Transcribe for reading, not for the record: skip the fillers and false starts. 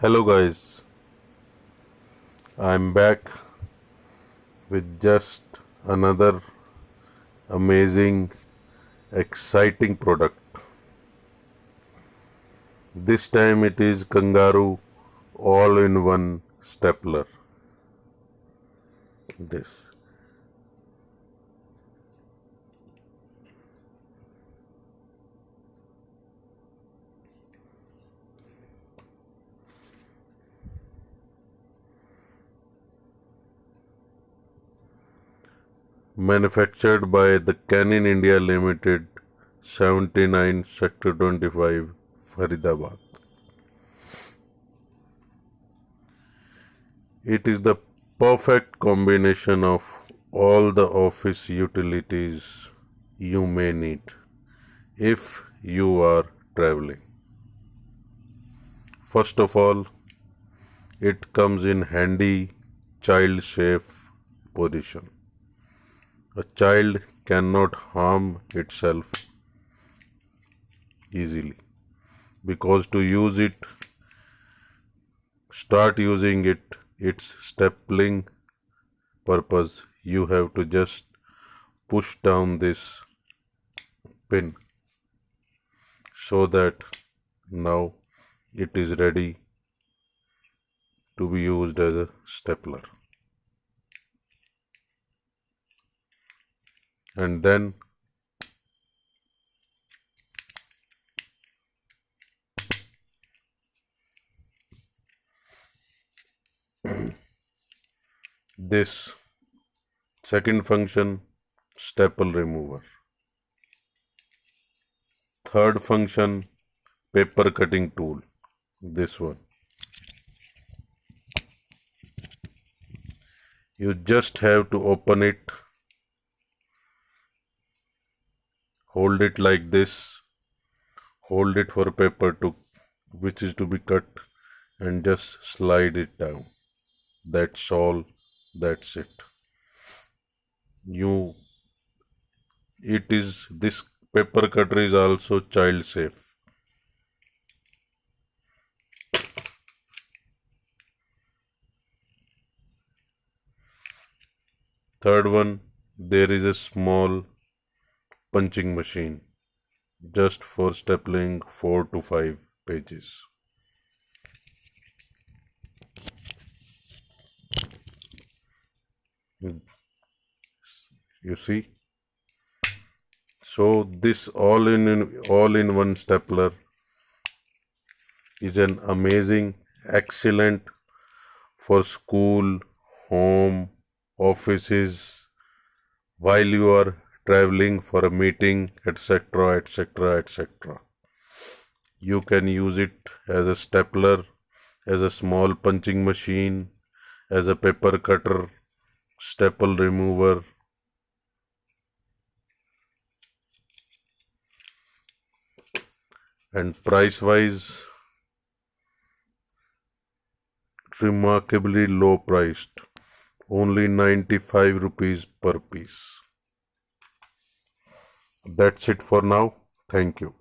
Hello guys, I'm back with just another amazing, exciting product. This time it is Kangaro all-in-one stapler. This manufactured by the Canon India Limited, 79 Sector 25, Faridabad. It is the perfect combination of all the office utilities you may need if you are traveling. First of all, it comes in handy child-safe position. A child cannot harm itself easily because to use it, start using its stapling purpose, you have to just push down this pin so that now it is ready to be used as a stapler. And then this second function, staple remover. Third function, paper cutting tool, this one. You just have to open it, hold it like this, hold it for paper to which is to be cut, and just slide it down. That's all, that's it. This paper cutter is also child safe. Third one, there is a small punching machine just for stapling 4 to 5 pages. You see? So this all in one stapler is an amazing, excellent for school, home, offices, while you are traveling for a meeting, etc., etc., etc. You can use it as a stapler, as a small punching machine, as a paper cutter, staple remover. And price wise, remarkably low priced, only 95 rupees per piece. That's it for now. Thank you.